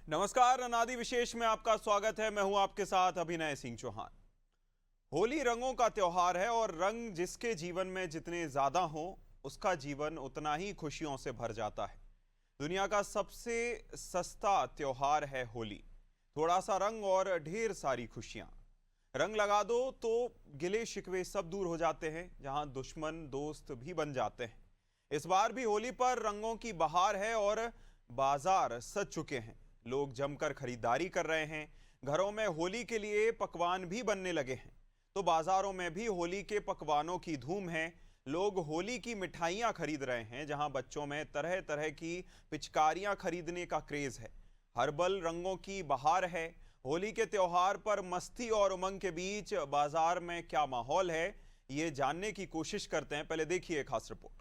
नमस्कार, अनादि विशेष में आपका स्वागत है। मैं हूं आपके साथ अभिनय सिंह चौहान। होली रंगों का त्योहार है और रंग जिसके जीवन में जितने ज्यादा हो उसका जीवन उतना ही खुशियों से भर जाता है। दुनिया का सबसे सस्ता त्योहार है होली। थोड़ा सा रंग और ढेर सारी खुशियां। रंग लगा दो तो गिले शिकवे सब दूर हो जाते हैं, जहां दुश्मन दोस्त भी बन जाते हैं। इस बार भी होली पर रंगों की बहार है और बाजार सज चुके हैं। लोग जमकर खरीदारी कर रहे हैं। घरों में होली के लिए पकवान भी बनने लगे हैं, तो बाजारों में भी होली के पकवानों की धूम है। लोग होली की मिठाइयां खरीद रहे हैं, जहां बच्चों में तरह तरह की पिचकारियां खरीदने का क्रेज है। हर्बल रंगों की बहार है। होली के त्योहार पर मस्ती और उमंग के बीच बाजार में क्या माहौल है, ये जानने की कोशिश करते हैं। पहले देखिए खास रिपोर्ट।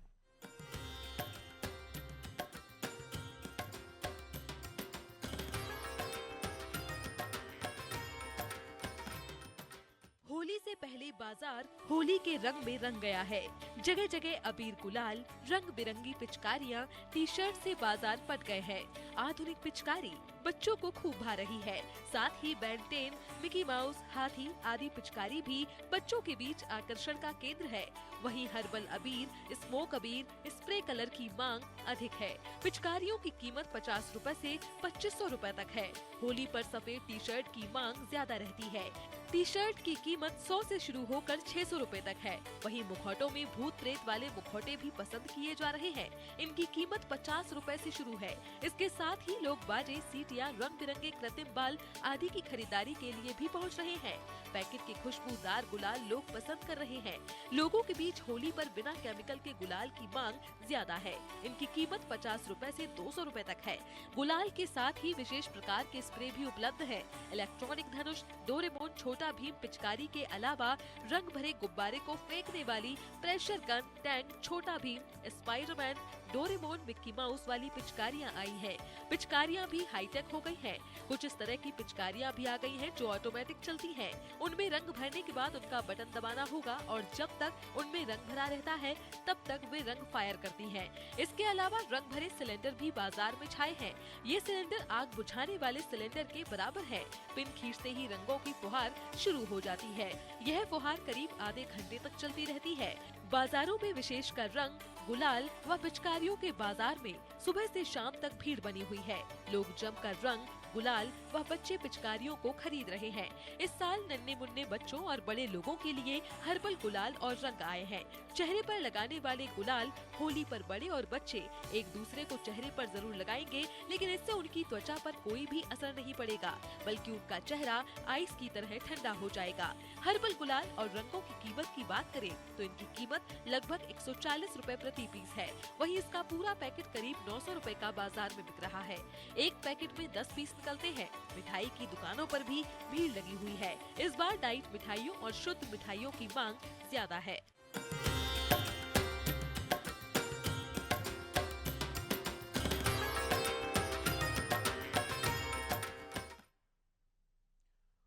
होली से पहले बाजार होली के रंग में रंग गया है। जगह जगह अबीर गुलाल, रंग बिरंगी पिचकारियां, टी शर्ट से बाजार पट गए हैं। आधुनिक पिचकारी बच्चों को खूब भा रही है। साथ ही बेंटेन, मिकी माउस, हाथी आदि पिचकारी भी बच्चों के बीच आकर्षण का केंद्र है। वहीं हर्बल अबीर, स्मोक अबीर, स्प्रे कलर की मांग अधिक है। पिचकारियों की कीमत 50 रुपए से 2500 रुपए तक है। होली पर सफेद टी शर्ट की मांग ज्यादा रहती है। टी शर्ट की कीमत 100 से शुरू होकर 600 रुपए तक है। वहीं मुखौटों में भूत प्रेत वाले मुखौटे भी पसंद किए जा रहे हैं। इनकी कीमत 50 रुपए से शुरू है। इसके साथ ही लोग बाजे, सीटियां, रंग बिरंगे कृत्रिम बाल आदि की खरीदारी के लिए भी पहुंच रहे हैं। पैकेट के खुशबूदार गुलाल लोग पसंद कर रहे हैं। लोगों के बीच होली पर बिना केमिकल के गुलाल की मांग ज्यादा है। इनकी कीमत 50 रुपए से 200 रुपए तक है। गुलाल के साथ ही विशेष प्रकार के स्प्रे भी उपलब्ध है। इलेक्ट्रॉनिक धनुष, डोरेमोन, छोटा भीम पिचकारी के अलावा रंग भरे गुब्बारे को फेंकने वाली प्रेशर गन, टैंक, छोटा Bhim, Spiderman, Doraemon, Mickey mouse वाली पिचकारियां आई हैं। पिचकारियां भी हाईटेक हो गई हैं। कुछ इस तरह की पिचकारियां भी आ गई हैं जो ऑटोमेटिक चलती हैं। उनमें रंग भरने के बाद उनका बटन दबाना होगा और जब तक उनमें रंग भरा रहता है तब तक वे रंग फायर करती हैं। इसके अलावा रंग भरे सिलेंडर भी बाजार में छाए हैं। ये सिलेंडर आग बुझाने वाले सिलेंडर के बराबर है। पिन खींचते ही रंगों की फुहार शुरू हो जाती है। यह फुहार करीब आधे घंटे तक चलती रहती है। बाजारों में विशेषकर रंग, गुलाल व पिचकारियों के बाजार में सुबह से शाम तक भीड़ बनी हुई है। लोग जमकर रंग, गुलाल व बच्चे पिचकारियों को खरीद रहे हैं। इस साल नन्हे मुन्ने बच्चों और बड़े लोगों के लिए हर्बल गुलाल और रंग आए हैं। चेहरे पर लगाने वाले गुलाल होली पर बड़े और बच्चे एक दूसरे को चेहरे पर जरूर लगाएंगे, लेकिन इससे उनकी त्वचा पर कोई भी असर नहीं पड़ेगा, बल्कि उनका चेहरा आइस की तरह ठंडा हो जाएगा। हर्बल गुलाल और रंगों की कीमत की बात करें तो इनकी कीमत लगभग 140 रुपए प्रति पीस है। वहीं इसका पूरा पैकेट करीब 900 रुपए का बाजार में बिक रहा है। एक पैकेट में 10 पीस निकलते हैं। मिठाई की दुकानों पर भी भीड़ लगी हुई है। इस बार डाइट मिठाइयों और शुद्ध मिठाइयों की मांग ज्यादा है।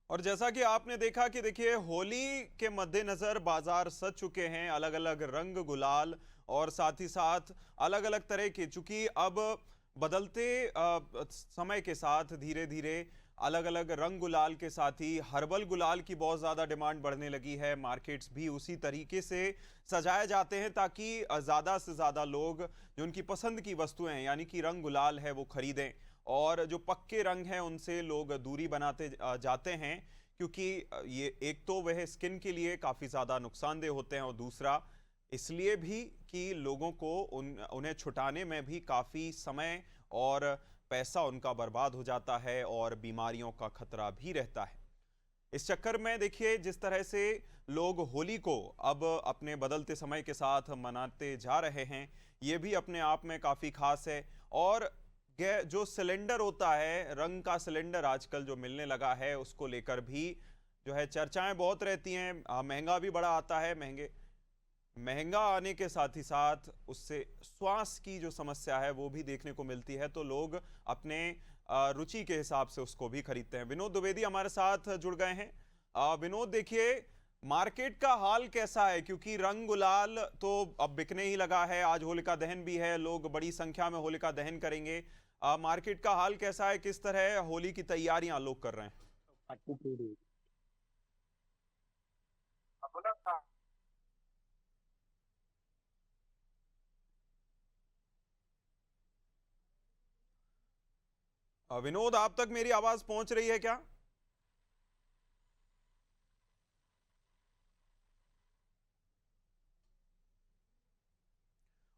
और जैसा कि आपने देखा कि देखिए होली के मद्देनजर बाजार सज चुके हैं। अलग अलग रंग, गुलाल और साथ ही साथ अलग अलग तरह के, चूंकि अब बदलते समय के साथ धीरे धीरे अलग अलग रंग गुलाल के साथ ही हर्बल गुलाल की बहुत ज़्यादा डिमांड बढ़ने लगी है। मार्केट्स भी उसी तरीके से सजाए जाते हैं ताकि ज़्यादा से ज़्यादा लोग जो उनकी पसंद की वस्तुएं हैं, यानी कि रंग गुलाल है, वो खरीदें। और जो पक्के रंग हैं उनसे लोग दूरी बनाते जाते हैं, क्योंकि ये एक तो वह स्किन के लिए काफ़ी ज़्यादा नुकसानदेह होते हैं और दूसरा इसलिए भी कि लोगों को उन्हें छुटाने में भी काफ़ी समय और पैसा उनका बर्बाद हो जाता है और बीमारियों का खतरा भी रहता है। इस चक्कर में देखिए जिस तरह से लोग होली को अब अपने बदलते समय के साथ मनाते जा रहे हैं, ये भी अपने आप में काफ़ी खास है। और जो सिलेंडर होता है, रंग का सिलेंडर आजकल जो मिलने लगा है, उसको लेकर भी जो है चर्चाएं बहुत रहती हैं। महंगा भी बड़ा आता है। महंगा आने के साथ ही साथ उससे श्वास की जो समस्या है वो भी देखने को मिलती है, तो लोग अपने रुचि के हिसाब से उसको भी खरीदते हैं। विनोद द्विवेदी हमारे साथ जुड़ गए हैं। विनोद, देखिए मार्केट का हाल कैसा है, क्योंकि रंग गुलाल तो अब बिकने ही लगा है। आज होलिका दहन भी है, लोग बड़ी संख्या में होलिका दहन करेंगे। मार्केट का हाल कैसा है, किस तरह होली की तैयारियां लोग कर रहे हैं? विनोद, आप तक मेरी आवाज पहुंच रही है क्या?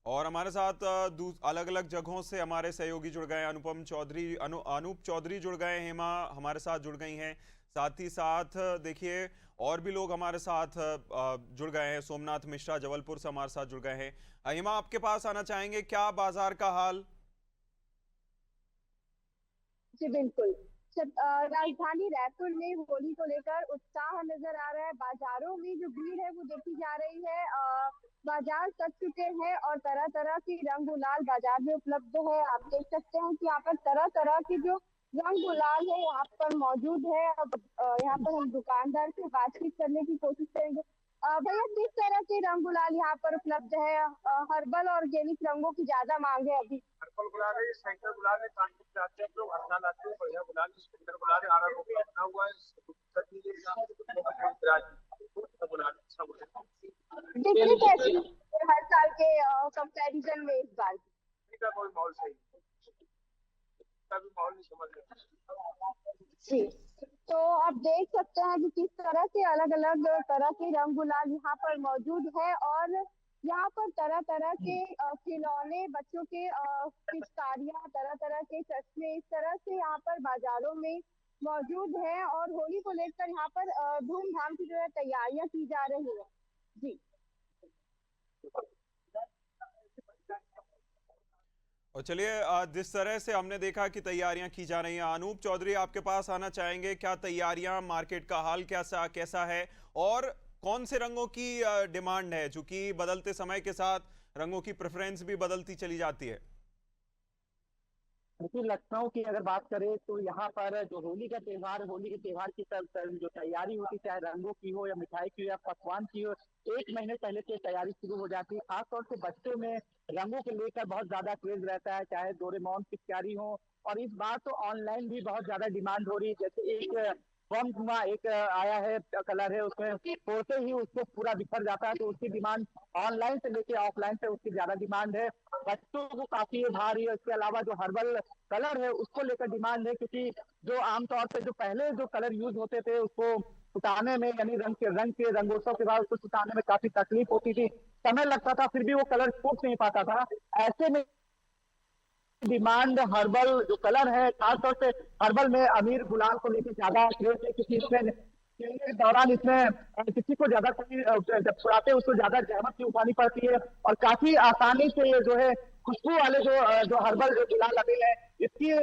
और हमारे साथ अलग अलग जगहों से हमारे सहयोगी जुड़ गए हैं। अनुपम चौधरी, अनूप चौधरी जुड़ गए, हेमा हमारे साथ जुड़ गई हैं। साथ ही साथ देखिए और भी लोग हमारे साथ जुड़ गए हैं। सोमनाथ मिश्रा जबलपुर से हमारे साथ जुड़ गए हैं। हेमा, आपके पास आना चाहेंगे, क्या बाजार का हाल? जी बिल्कुल। राजधानी रायपुर में होली को लेकर उत्साह नजर आ रहा है। बाजारों में जो भीड़ है वो देखी जा रही है। बाजार सज चुके हैं और तरह तरह की रंग गुलाल बाजार में उपलब्ध है। आप देख सकते हैं कि यहाँ पर तरह तरह की जो रंग गुलाल है यहाँ पर मौजूद है। अब यहाँ पर हम दुकानदार से बातचीत करने की कोशिश करेंगे। भैया, किस तरह के रंग गुलाल यहाँ पर उपलब्ध है? हर्बल और ऑर्गेनिक रंगों की ज्यादा मांग है अभी। हर्बल गुलाल है, सेंटर गुलाल है, कानपुर से आते हैं लोग, हर साल आते हैं। बढ़िया गुलाल है, सेंटर गुलाल है, 18 रुपये बना हुआ है। बिक्री कैसी है हर साल के कंपैरिजन में इस बार? का कोई माहौल सही का भी माहौल नहीं समझ रहे। जी, तो आप देख सकते हैं कि किस तरह से अलग अलग तरह के रंग गुलाल यहाँ पर मौजूद है। और यहाँ पर तरह तरह के खिलौने, बच्चों के पिचकारियाँ, तरह तरह के चश्मे, इस तरह से यहाँ पर बाजारों में मौजूद है। और होली को लेकर यहाँ पर धूमधाम की जो है तैयारियां की जा रही है। जी और चलिए, जिस तरह से हमने देखा कि तैयारियां की जा रही हैं, अनूप चौधरी आपके पास आना चाहेंगे। क्या तैयारियां, मार्केट का हाल कैसा कैसा है, और कौन से रंगों की डिमांड है? चूंकि बदलते समय के साथ रंगों की प्रेफरेंस भी बदलती चली जाती है। देखिए, लखनऊ की अगर बात करें तो यहाँ पर जो होली का त्योहार, होली के त्योहार की जो तैयारी होती, चाहे रंगों की हो या मिठाई की हो या पकवान की हो, 1 महीने पहले से तैयारी शुरू हो जाती है। खासतौर से बच्चों में रंगों को लेकर बहुत ज्यादा क्रेज रहता है, चाहे डोरेमोन पिचकारी हो। और इस बार तो ऑनलाइन भी बहुत ज्यादा डिमांड हो रही है। जैसे एक एक आया है, कलर है, उसमें फोड़ते ही उसको पूरा बिखर जाता है, तो उसकी डिमांड ऑनलाइन से लेके ऑफलाइन से उसकी ज्यादा डिमांड है। बच्चों को काफी भारी है। इसके अलावा जो हर्बल कलर है उसको लेकर डिमांड है, क्योंकि जो आमतौर पे जो पहले जो कलर यूज होते थे उसको सुटाने में, यानी रंग के रंगोत्सव के बाद उसको सुटाने में काफी तकलीफ होती थी, समय लगता था, फिर भी वो कलर छूट नहीं पाता था। ऐसे में डिमांड हर्बल जो कलर है, खासतौर से हर्बल में अमीर गुलाल को लेकर ज्यादा क्रेज है, क्योंकि इसमें खेलने के दौरान इसमें किसी को ज्यादा कोई जब छुड़ाते उसको ज्यादा जहमत नहीं उठानी पड़ती है, और काफी आसानी से ये जो है खुशबू वाले जो हर्बल जो गुलाल अभी है इसकी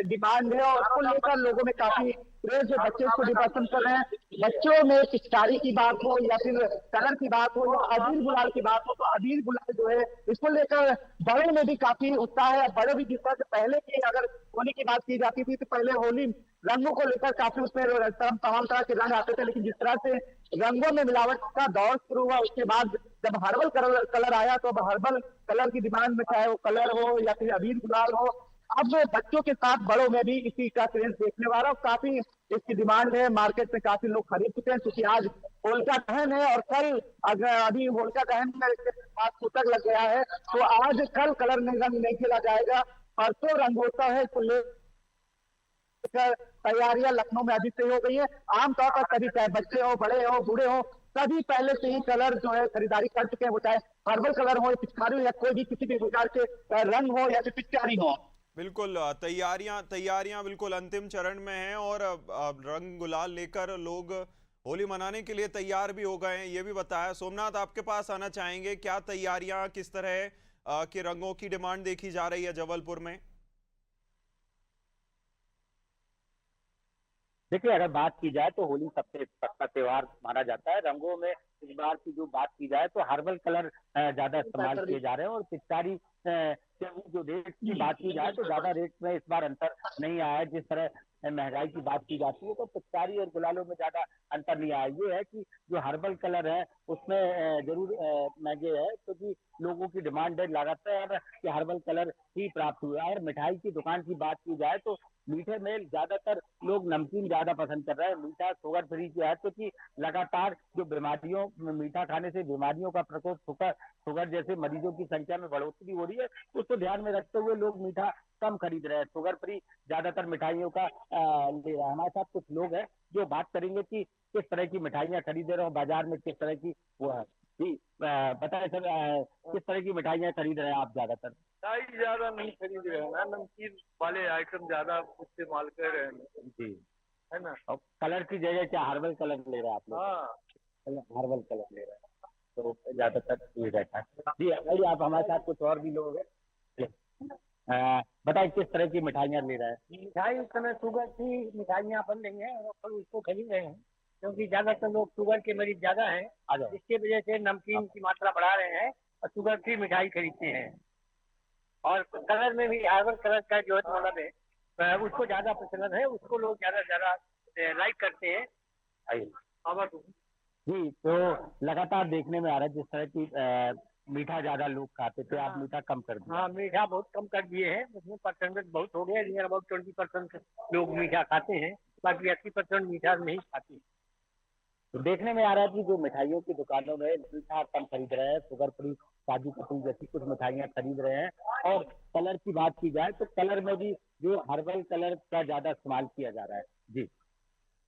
डिमांड है। और उसको लेकर लोगों में काफी क्रेज है, बच्चे इसको भी पसंद कर रहे हैं। बच्चों में पिचकारी की बात हो या फिर कलर की बात हो या अबीर गुलाल की बात हो, तो अबीर गुलाल जो है इसको लेकर बड़े में भी काफी उत्साह है। बड़े भी, जिस तरह से पहले की अगर होली की बात की जाती थी तो पहले होली रंगों को लेकर काफी उसमें तमाम तरह के रंग आते थे, लेकिन जिस तरह से रंगों में मिलावट का दौर शुरू हुआ उसके बाद जब हर्बल कलर आया, तो अब हर्बल कलर की डिमांड में, चाहे वो कलर हो या फिर अबीर गुलाल हो, अब बच्चों के साथ बड़ों में भी इसी का ट्रेंड देखने वाला और काफी इसकी डिमांड है। मार्केट में काफी लोग खरीद चुके हैं, क्योंकि आज होलिका दहन है और कल अगर अभी होलिका दहन में सूतक लग गया है, तो आज कल कलर में रंग नहीं खेला जाएगा। परसों रंगोत्सव है, तो तैयारियां लखनऊ में अभी से हो गई है। आमतौर पर सभी, चाहे बच्चे हो, बड़े हो, बूढ़े हो, सभी पहले से ही कलर जो है खरीदारी कर चुके हैं, वो चाहे हर्बल कलर हो, पिचकारी हो या कोई भी किसी भी प्रकार के रंग हो या फिर पिचकारी हो। बिल्कुल, तैयारियां बिल्कुल अंतिम चरण में हैं, और रंग गुलाल लेकर लोग होली मनाने के लिए तैयार भी हो गए हैं, ये भी बताया। सोमनाथ, आपके पास आना चाहेंगे, क्या तैयारियां, किस तरह के रंगों की डिमांड देखी जा रही है जबलपुर में? देखिए, अगर बात की जाए तो होली सबसे सस्ता त्योहार माना जाता है। रंगों में इस बार की जो बात की जाए तो हर्बल कलर ज्यादा इस्तेमाल किए जा रहे हैं, और पिचकारी जो रेट की बात की जाए तो ज्यादा रेट में इस बार अंतर नहीं आया है। जिस तरह महंगाई की बात की जाती है तो पिचकारी और गुलालों में ज्यादा अंतर नहीं आया। ये है कि जो हर्बल कलर है उसमें जरूर महंगे है, क्योंकि लोगों की डिमांड है लगातार कि हर्बल कलर ही प्राप्त हुआ है। और मिठाई की दुकान की बात की जाए तो मीठे में ज्यादातर लोग नमकीन ज्यादा पसंद कर रहे हैं। मीठा शुगर फ्री जो है, क्योंकि लगातार जो बीमारियों मीठा खाने से बीमारियों का प्रकोप शुगर शुगर जैसे मरीजों की संख्या में बढ़ोतरी हो रही है, उसको ध्यान में रखते हुए लोग मीठा कम खरीद रहे हैं। शुगर फ्री ज्यादातर मिठाइयों का ले रहा है। हमारे साथ कुछ लोग हैं जो बात करेंगे कि किस तरह की मिठाइयाँ खरीद रहे हो, बाजार में किस तरह की वो है। जी बताए सर, किस तरह की मिठाइयाँ खरीद रहे हैं आप ज्यादातर? मिठाई ज्यादा नहीं खरीद रहे हैं ना, नमकीन वाले आइटम ज्यादा इस्तेमाल कर रहे हैं जी, है ना। और कलर की जगह क्या हर्बल कलर ले रहे हैं आप लोग? हाँ, हर्बल कलर ले रहे हैं तो ज्यादातर ये रहता है। जी भाई, आप हमारे साथ कुछ और भी लोग हैं, बताइए किस तरह की मिठाइयाँ ले रहे हैं? मिठाई इस समय शुगर की मिठाइयाँ बन रही हैं और लोग उसको खरीद रहे हैं, क्योंकि ज्यादातर लोग शुगर के मरीज ज्यादा हैं, जिसकी वजह से नमकीन की मात्रा बढ़ा रहे हैं और शुगर फ्री मिठाई खरीदते हैं। और कलर में भी हर्बल कलर का जो है मतलब है उसको ज्यादा प्रचलन है, उसको लोग ज्यादा ज्यादा लाइक करते हैं। जी, तो लगातार देखने में आ रहा है जिस तरह की मीठा ज्यादा लोग खाते थे, आप मीठा कम कर दिया। हाँ, मीठा बहुत कम कर दिए हैं, उसमें परसेंटेज बहुत हो गया। नियर अबाउट 20% लोग मीठा खाते हैं, बाकी 80% मीठा नहीं खाते। तो देखने में आ रहा है कि जो मिठाइयों की दुकानों में मीठा कम खरीद रहे हैं, शुगर फ्री काजू कतली जैसी कुछ मिठाइयाँ खरीद रहे हैं। और कलर की बात की जाए तो कलर में भी जो हर्बल कलर का ज्यादा इस्तेमाल किया जा रहा है। जी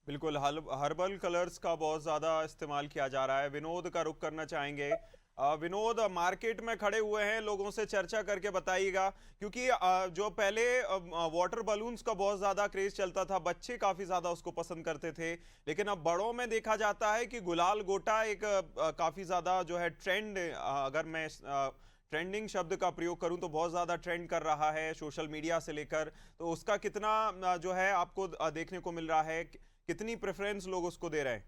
बिल्कुल, हर्बल कलर्स का बहुत ज़्यादा इस्तेमाल किया जा रहा है। विनोद का रुख करना चाहेंगे। विनोद, मार्केट में खड़े हुए हैं, लोगों से चर्चा करके बताइएगा, क्योंकि जो पहले वाटर बलून्स का बहुत ज़्यादा क्रेज चलता था, बच्चे काफ़ी ज़्यादा उसको पसंद करते थे, लेकिन अब बड़ों में देखा जाता है कि गुलाल गोटा एक काफ़ी ज़्यादा जो है ट्रेंड, अगर मैं ट्रेंडिंग शब्द का प्रयोग करूं तो बहुत ज़्यादा ट्रेंड कर रहा है सोशल मीडिया से लेकर। तो उसका कितना जो है आपको देखने को मिल रहा है, कितनी प्रेफरेंस लोग उसको दे रहे हैं?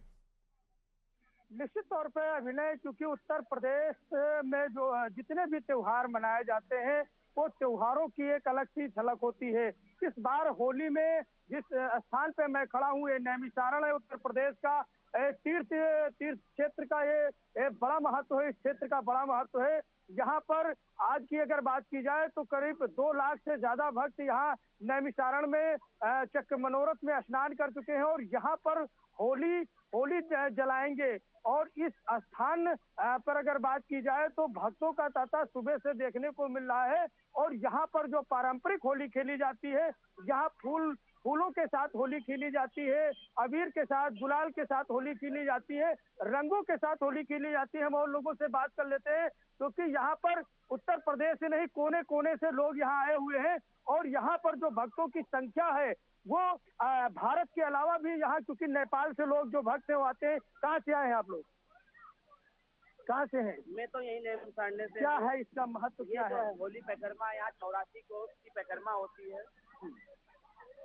निश्चित तौर पे अभिनय, क्योंकि उत्तर प्रदेश में जो जितने भी त्योहार मनाए जाते हैं वो त्योहारों की एक अलग सी झलक होती है। इस बार होली में जिस स्थान पे मैं खड़ा हूँ, ये नैमिषारण है, उत्तर प्रदेश का तीर्थ तीर्थ क्षेत्र का ये बड़ा महत्व है। इस क्षेत्र का बड़ा महत्व है। यहाँ पर आज की अगर बात की जाए तो करीब 2 लाख से ज्यादा भक्त यहाँ नैमिषारण में चक्र मनोरथ में स्नान कर चुके हैं और यहाँ पर होली होली जलाएंगे। और इस स्थान पर अगर बात की जाए तो भक्तों का तांता सुबह से देखने को मिल रहा है। और यहाँ पर जो पारंपरिक होली खेली जाती है, यहाँ फूलों के साथ होली खेली जाती है, अबीर के साथ, गुलाल के साथ होली खेली जाती है, रंगों के साथ होली खेली जाती है। हम और लोगों से बात कर लेते हैं, क्योंकि यहाँ पर उत्तर प्रदेश से नहीं कोने कोने से लोग यहाँ आए हुए हैं। और यहाँ पर जो भक्तों की संख्या है वो भारत के अलावा भी यहाँ, क्योंकि नेपाल से लोग जो भक्त हैं वो आते हैं। कहाँ से आए हैं आप लोग? कहाँ से हैं? मैं तो यही नैमिषारण्य से। क्या है इसका महत्व, क्या है? होली परिक्रमा यहाँ 84 कोस की परिक्रमा होती है।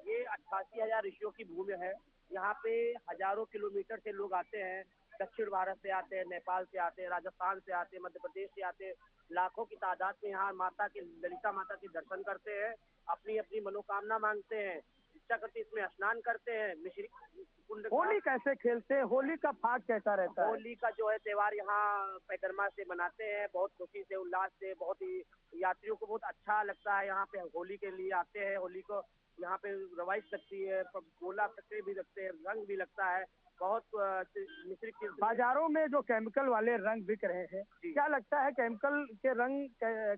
ये 88,000 ऋषियों की भूमि है। यहाँ पे हजारों किलोमीटर से लोग आते हैं, दक्षिण भारत से आते हैं, नेपाल से आते हैं, राजस्थान से आते हैं, मध्य प्रदेश से आते हैं। लाखों की तादाद में यहाँ माता के, ललिता माता के दर्शन करते हैं, अपनी अपनी मनोकामना मांगते हैं, इच्छा करते इसमें स्नान करते हैं। मिश्री कुंड। होली कैसे खेलते हैं? होली का फाग कैसा रहता है? होली का जो है त्योहार यहाँ परिक्रमा से मनाते हैं, बहुत खुशी से, उल्लास से। बहुत ही यात्रियों को बहुत अच्छा लगता है, यहाँ पे होली के लिए आते हैं। होली को यहाँ पे रवाइश लगती है, गोला पत्ते भी लगते हैं, रंग भी लगता है। बहुत मिश्रित। बाजारों में जो केमिकल वाले रंग बिक रहे हैं, क्या लगता है केमिकल के रंग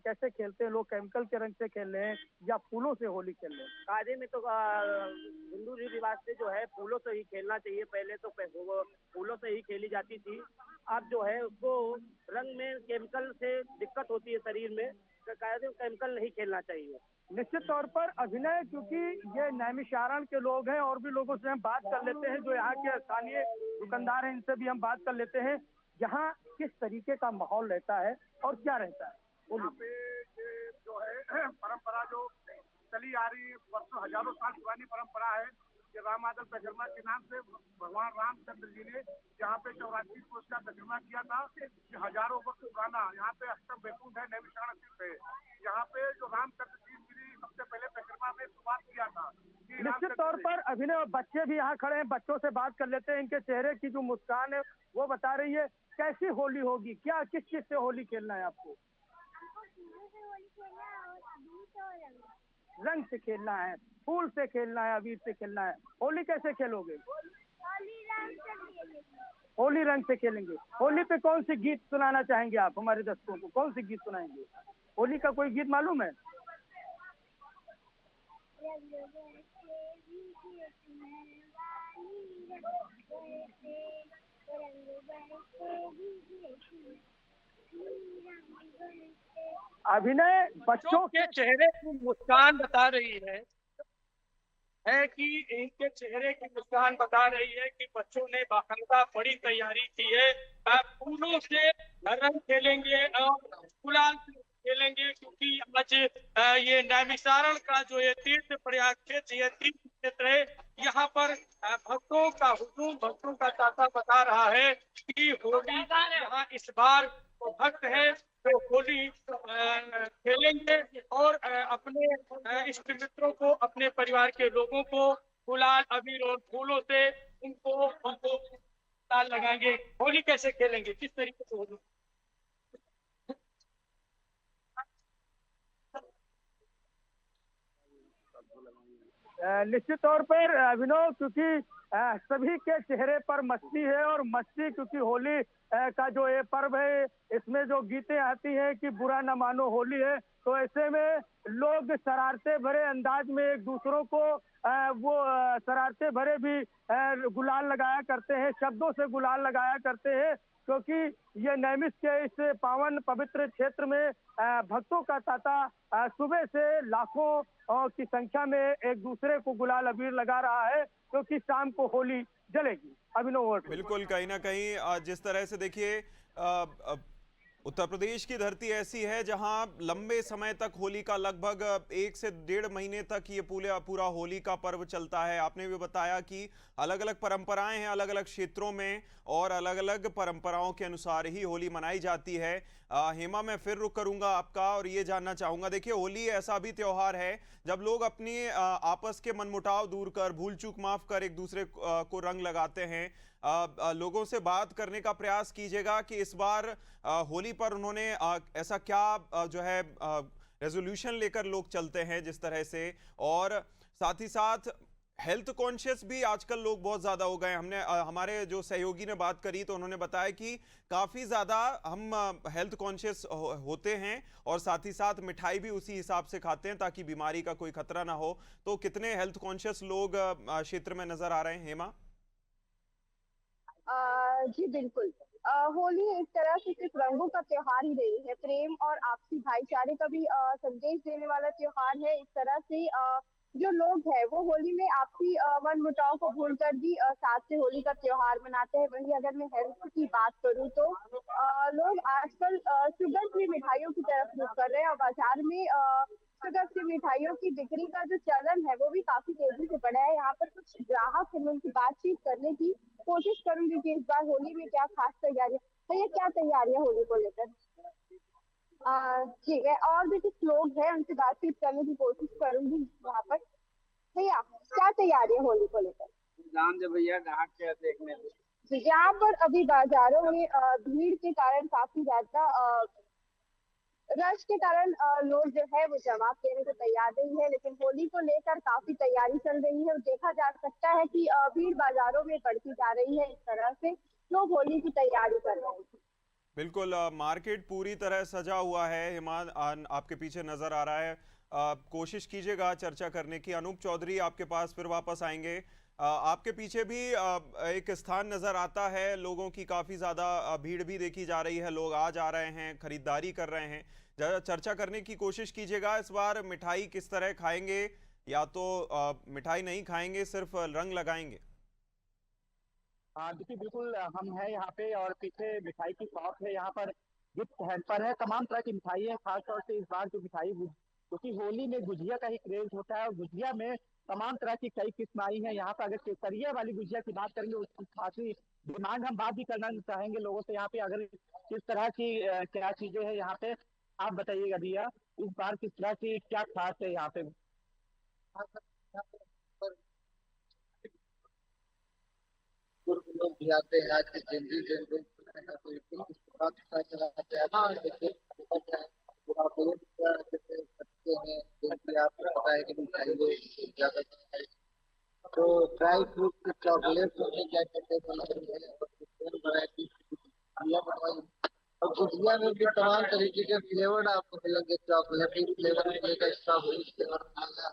कैसे खेलते हैं लोग? केमिकल के रंग से खेल रहे हैं या फूलों से होली खेल रहे हैं? कायदे में तो हिंदू रीति रिवाज से जो है फूलों से ही खेलना चाहिए। पहले तो फूलों से ही खेली जाती थी। अब जो है उसको रंग में केमिकल से दिक्कत होती है शरीर में, तो कायदे में केमिकल नहीं खेलना चाहिए। निश्चित तौर पर अभिनय, क्योंकि ये नैमिषारण के लोग हैं और भी लोगों से हम बात कर लेते हैं जो यहाँ के स्थानीय दुकानदार हैं, इनसे भी हम बात कर लेते हैं। यहाँ किस तरीके का माहौल रहता है और क्या रहता है? यहाँ पे जो है परंपरा जो चली आ रही है, वर्षों हजारों साल पुरानी परंपरा है कि राम आदल परिक्रमा के नाम से भगवान रामचंद्र जी ने यहाँ पे 84 कोस का परिक्रमा किया था। हजारों वर्ष पुराना यहाँ पे अष्टम वैकुंठ है, नैमिषारण तीर्थ है। यहाँ पे जो रामचंद्र जी ने सबसे पहले परिक्रमा में शुरुआत किया था। निश्चित तौर पर अभिनव, बच्चे भी यहाँ खड़े हैं, बच्चों से बात कर लेते हैं। इनके चेहरे की जो मुस्कान है वो बता रही है कैसी होली होगी, क्या किस चीज से होली खेलना है आपको? रंग से खेलना है, फूल से खेलना है, अबीर से खेलना है। होली कैसे खेलोगे? होली रंग से खेलेंगे। होली पे कौन सी गीत सुनाना चाहेंगे आप हमारे दर्शकों को? कौन सी गीत सुनाएंगे? होली का कोई गीत मालूम है? अभिनय, बच्चों के चेहरे की मुस्कान बता रही है कि इनके चेहरे की मुस्कान बता रही है कि बच्चों ने बाकायदा बड़ी तैयारी की है। फूलों से रंग खेलेंगे और गुलाल से खेलेंगे, क्योंकि आज ये नैमिषारण का जो ये तीर्थ प्रयाग क्षेत्र, ये तीर्थ क्षेत्र है, यहाँ पर भक्तों का हुजूम, भक्तों का तांता बता रहा है कि होली यहाँ इस बार भक्त है तो होली खेलेंगे और अपने इष्ट मित्रों को, अपने परिवार के लोगों को गुलाल, अबीर और फूलों से उनको गुलाल लगाएंगे। होली कैसे खेलेंगे, किस तरीके से होली? निश्चित तौर पर अभिनव, क्योंकि सभी के चेहरे पर मस्ती है और मस्ती, क्योंकि होली का जो ये पर्व है इसमें जो गीतें आती हैं कि बुरा न मानो होली है, तो ऐसे में लोग शरारते भरे अंदाज में एक दूसरों को वो शरारते भरे भी गुलाल लगाया करते हैं, शब्दों से गुलाल लगाया करते हैं, क्योंकि ये नैमिष के इस पावन पवित्र क्षेत्र में भक्तों का तांता सुबह से लाखों की संख्या में एक दूसरे को गुलाल अबीर लगा रहा है, क्योंकि शाम को होली जलेगी। अभिनव, बिल्कुल, कहीं ना कहीं जिस तरह से देखिए उत्तर प्रदेश की धरती ऐसी है जहां लंबे समय तक होली का लगभग 1 से 1.5 महीने तक ये पूरा होली का पर्व चलता है। आपने भी बताया कि अलग अलग परंपराएं हैं अलग अलग क्षेत्रों में और अलग अलग परंपराओं के अनुसार ही होली मनाई जाती है। हेमा, मैं फिर रुक करूंगा आपका और ये जानना चाहूंगा, देखिए होली ऐसा भी त्योहार है जब लोग अपनी आपस के मनमुटाव दूर कर, भूल चूक माफ कर एक दूसरे को रंग लगाते हैं। लोगों से बात करने का प्रयास कीजिएगा कि इस बार होली पर उन्होंने ऐसा क्या जो है रेजोल्यूशन लेकर लोग चलते हैं जिस तरह से, और साथ ही साथ हेल्थ कॉन्शियस भी आजकल लोग बहुत ज्यादा हो गए। हमने हमारे जो सहयोगी ने बात करी तो उन्होंने बताया कि काफी ज्यादा हम हेल्थ कॉन्शियस होते हैं और साथ ही साथ मिठाई भी उसी हिसाब से खाते हैं ताकि बीमारी का कोई खतरा ना हो। तो कितने हेल्थ कॉन्शियस लोग क्षेत्र में नजर आ रहे हैं हेमा? जी बिल्कुल। होली एक तरह से सिर्फ रंगों का त्योहार ही नहीं है, प्रेम और आपसी भाईचारे का भी संदेश देने वाला त्योहार है। इस तरह से जो लोग हैं वो होली में आपसी मन मुटाव को भूलकर भी साथ से होली का त्योहार मनाते हैं। वहीं अगर मैं हेल्थ की बात करूं तो लोग आजकल शुगर फ्री मिठाइयों की तरफ रुख कर रहे हैं और बाजार में शुगर फ्री मिठाइयों की बिक्री का जो चलन है वो भी काफी तेजी से बढ़ा है। यहाँ पर कुछ ग्राहक हैं, उनकी बातचीत करने की कोशिश करूंगी कि इस बार होली में क्या खास तैयारियां, भैया क्या तैयारियां होली को लेकर? ठीक है, और भी कुछ लोग हैं उनसे बातचीत करने की कोशिश करूंगी वहाँ पर। भैया क्या तैयारियां होली को लेकर? जान दे भैया, ग्राहक क्या देखने को। यहाँ पर अभी बाजारों में भीड़ के कारण काफी ज्यादा रश के कारण लोग जो है वो जवाब देने को तैयार नहीं है, लेकिन होली को लेकर काफी तैयारी चल रही है। देखा जा सकता है कि भीड़ बाजारों में बढ़ती जा रही है। इस तरह से लोग होली की तैयारी कर रहे हैं। बिल्कुल, मार्केट पूरी तरह सजा हुआ है। हिमान आपके पीछे नजर आ रहा है। कोशिश कीजिएगा चर्चा करने की। अनूप चौधरी आपके पास फिर वापस आएंगे। आपके पीछे भी एक स्थान नजर आता है, लोगों की काफी ज्यादा भीड़ भी देखी जा रही है, लोग आ जा रहे हैं, खरीदारी कर रहे हैं। जरा चर्चा करने की कोशिश कीजिएगा, इस बार मिठाई किस तरह खाएंगे, या तो मिठाई नहीं खाएंगे सिर्फ रंग लगाएंगे? हाँ देखिए, बिल्कुल हम हैं यहाँ पे और पीछे मिठाई की शॉप है, यहाँ पर गिफ्ट हैम्पर है, तमाम तरह की मिठाई है। खासतौर से इस बार जो मिठाई, क्योंकि होली में गुजिया का ही क्रेज होता है और गुजिया में तमाम तरह की कई किस्म आई है। यहाँ पर अगर केसरिया वाली गुजिया की बात करेंगे उसकी खासी डिमांड, हम बात भी करना चाहेंगे लोगों से यहाँ पे अगर किस तरह की क्या चीजें हैं यहाँ पे। आप बताइएगा भैया, इस बार किस तरह की क्या खास है यहाँ पे? कुछ लोग भी आते हैं आज की जिंदगी जनरेशन है, तो इसी इस बात का चलाते हैं। हाँ, जैसे बुरा बोल जैसे बच्चे हैं जिनकी आपको पता है कि मिठाई लोग ज्यादा खाते हैं। तो ड्राई फ्रूट की चॉकलेट में क्या कहते हैं बनाई है और डिफरेंट वैरायटी की गुजिया बनवाई। और गुजिया में भी तमाम तरीके के फ्लेवर आपको मिलेंगे, चॉकलेटी फ्लेवर मिलेगा, स्ट्रॉबेरी फ्लेवर मिलेगा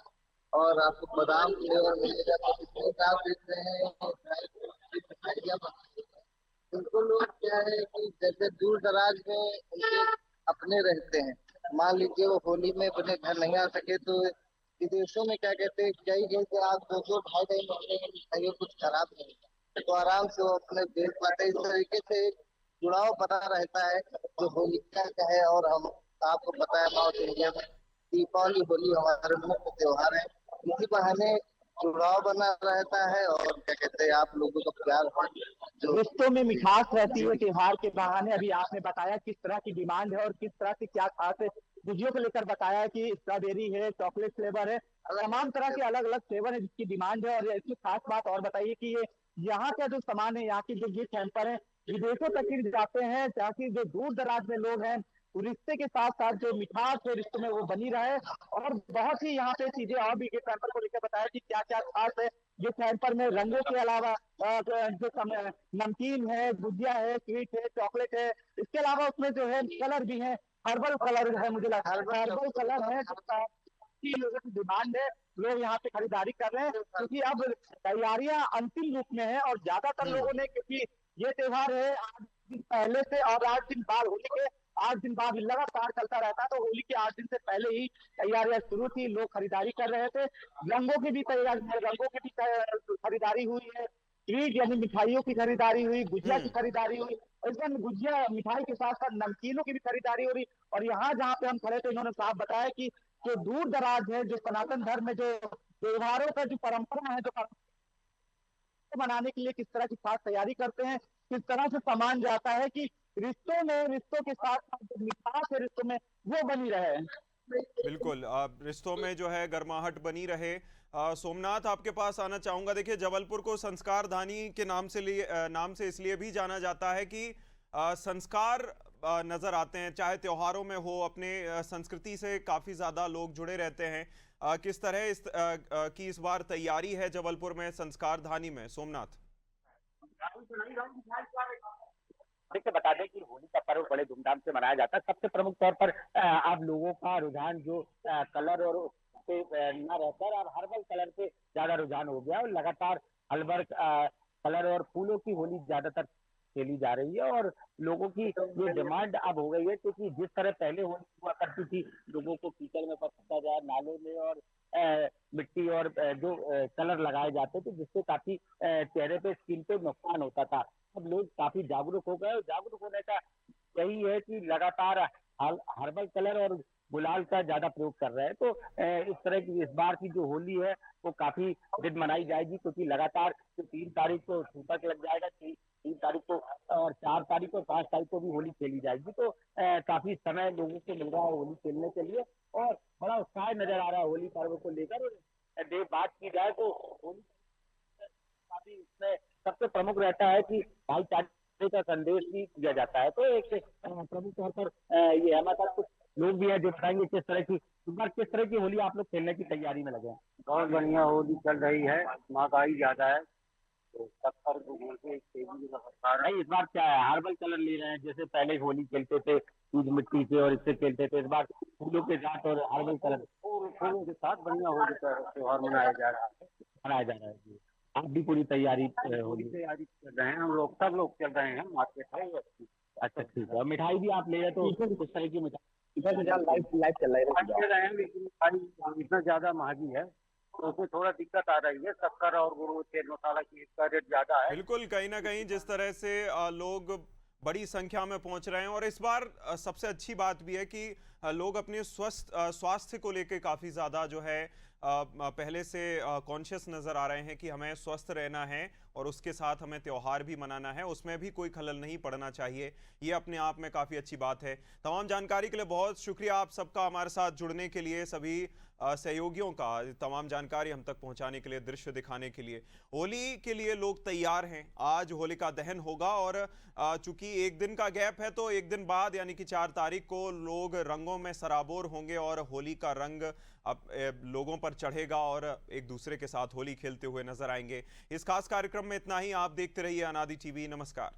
और आपको बादाम फ्लेवर मिलेगा। तो इसमें आप देख रहे हैं ड्राई फ्रूट की मिठाइयाँ बनती हैं। उनको लोग क्या है कि जैसे दूर दराज में उनके अपने रहते हैं, मान लीजिए वो होली में अपने घर नहीं आ सके तो विदेशों में क्या कहते हैं कई कहीं से आप 2-2 ढाई-ढाई महीने में मिठाइयों कुछ खराब नहीं होता, तो आराम से वो अपने बेच पाते हैं। इस तरीके से एक जुड़ाव बना रहता है जो होलिका का है। और हम आपको पता है नॉर्थ इंडिया में दीपावली होली हमारे मुख्य त्योहार है। इसी बहाने जुड़ाव बना रहता है और क्या कहते हैं आप लोगों का प्यार जो रिश्तों में मिठास रहती है त्योहार के बहाने। अभी आपने बताया किस तरह की डिमांड है और किस तरह से क्या खास है। गुजियों को लेकर बताया कि स्ट्रॉबेरी है, चॉकलेट फ्लेवर है, तमाम तरह के अलग अलग फ्लेवर है जिसकी डिमांड है। और इसकी खास बात और बताइए कि ये यहाँ का जो सामान है, यहाँ की जो गिफ्ट हैम्पर है, विदेशों तक ही जाते हैं ताकि जो दूर दराज में लोग हैं रिश्ते के साथ साथ जो मिठास है रिश्तों में वो बनी रहे। और बहुत ही यहाँ पे चीजें और भी गिफ्ट हैम्पर को लेकर बताया कि क्या क्या खास है गिफ्ट हैम्पर में। रंगों के अलावा जो नमकीन है, गुजिया है, स्वीट है, चॉकलेट है, इसके अलावा उसमें जो है कलर भी है, हर्बल कलर है, मुझे लगता है हर्बल कलर है जिसका की लोगों की डिमांड है। लोग यहाँ पे खरीदारी कर रहे हैं क्योंकि अब तैयारियां अंतिम रूप में है। और ज्यादातर लोगों ने, क्योंकि ये त्योहार है 8 दिन पहले से और 8 दिन बाद होली के 8 दिन बाद लगातार चलता रहता है, तो होली के 8 दिन से पहले ही तैयारियां शुरू थी, लोग खरीदारी कर रहे थे। रंगों की भी तैयारी, रंगों की भी खरीदारी हुई है, स्वीट यानी मिठाइयों की खरीदारी हुई, गुजिया की खरीदारी हुई। और इसमें गुजिया मिठाई के साथ साथ नमकीनों की भी खरीदारी हो रही। और यहाँ जहाँ पे हम खड़े थे इन्होंने साफ बताया कि जो दूर दराज है, जो सनातन धर्म में जो त्योहारों का जो परंपरा है, जो मनाने के लिए किस तरह की खास तैयारी करते हैं, किस तरह से सामान जाता है कि रिश्तों के साथ साथ जो मिठास है रिश्तों में वो बनी रहे। बिल्कुल, रिश्तों में जो है गर्माहट बनी रहे। सोमनाथ, आपके पास आना चाहूंगा। देखिए, जबलपुर को संस्कार धानी के नाम से इसलिए भी जाना जाता है कि संस्कार नजर आते हैं, चाहे त्योहारों में हो, अपने संस्कृति से काफी ज्यादा लोग जुड़े रहते हैं। किस तरह की इस बार तैयारी है जबलपुर में संस्कार धानी में, सोमनाथ? देखिए, बता दें कि होली का पर्व बड़े धूमधाम से मनाया जाता है। सबसे प्रमुख तौर पर आप लोगों का रुझान जो कलर और पे न रहकर अब हर्बल कलर पे ज्यादा रुझान हो गया और लगातार हर्बल कलर और फूलों की होली ज्यादातर खेली जा रही है। और लोगों की ये डिमांड अब हो गई है क्योंकि जिस तरह पहले होली हुआ करती थी, लोगों को कीचड़ में फंसा जाए, नालों में और मिट्टी और जो कलर लगाए जाते थे जिससे काफी चेहरे पे, स्किन पे नुकसान होता था। अब लोग काफी जागरूक हो गए और जागरूक होने का यही है कि लगातार हर्बल कलर और गुलाल का ज्यादा प्रयोग कर रहे हैं। तो इस तरह की इस बार की जो होली है वो काफी दिन मनाई जाएगी क्योंकि लगातार 3 तारीख को सूतक लग जाएगा, 3 तारीख को और 4 तारीख को 5 तारीख को भी होली खेली जाएगी। तो काफी समय लोगों को मिल रहा है होली खेलने के लिए और बड़ा उत्साह नजर आ रहा है होली पर्व को लेकर। देर बात की जाए तो होली काफी इसमें सबसे प्रमुख रहता है कि भाईचारे का संदेश भी दिया जाता है। तो एक प्रमुख तौर पर ये हमारे पास कुछ लोग भी हैं जो बताएंगे किस तरह की होली आप लोग खेलने की तैयारी में लगे हैं। बहुत बढ़िया होली चल रही है, महंगाई ज्यादा है तो सबका नहीं, इस बार क्या है, हर्बल कलर ले रहे हैं। जैसे पहले होली खेलते थे दूध मिट्टी से और इससे खेलते थे, इस बार फूलों के साथ और हर्बल कलर फूलों के साथ बढ़िया होली का त्योहार मनाया जा रहा है जी। आप भी पूरी तैयारी होली तैयारी कर रहे हैं, हम लोग सब लोग चल रहे हैं मार्केट है। अच्छा, ठीक है। मिठाई भी आप ले रहे तो किस तरह की मिठाई लाइव चल रहे हैं, लेकिन मिठाई इतना ज्यादा महंगी है तो उसमें थोड़ा दिक्कत आ रही है। शक्कर और गुड़, तेल मसाला की इसका रेट ज्यादा है। बिल्कुल, कहीं ना कहीं जिस तरह से लोग बड़ी संख्या में पहुंच रहे हैं और इस बार सबसे अच्छी बात भी है कि लोग अपने स्वास्थ्य को लेकर काफ़ी ज़्यादा जो है पहले से कॉन्शियस नज़र आ रहे हैं कि हमें स्वस्थ रहना है और उसके साथ हमें त्यौहार भी मनाना है, उसमें भी कोई खलल नहीं पड़ना चाहिए। ये अपने आप में काफ़ी अच्छी बात है। तमाम जानकारी के लिए बहुत शुक्रिया आप सबका, हमारे साथ जुड़ने के लिए, सभी सहयोगियों का, तमाम जानकारी हम तक पहुंचाने के लिए, दृश्य दिखाने के लिए। होली के लिए लोग तैयार हैं। आज होलिका दहन होगा और चूंकि एक दिन का गैप है तो एक दिन बाद यानी कि 4 तारीख को लोग रंगों में सराबोर होंगे और होली का रंग अब लोगों पर चढ़ेगा और एक दूसरे के साथ होली खेलते हुए नजर आएंगे। इस खास कार्यक्रम में इतना ही। आप देखते रहिए अनादि टीवी। नमस्कार।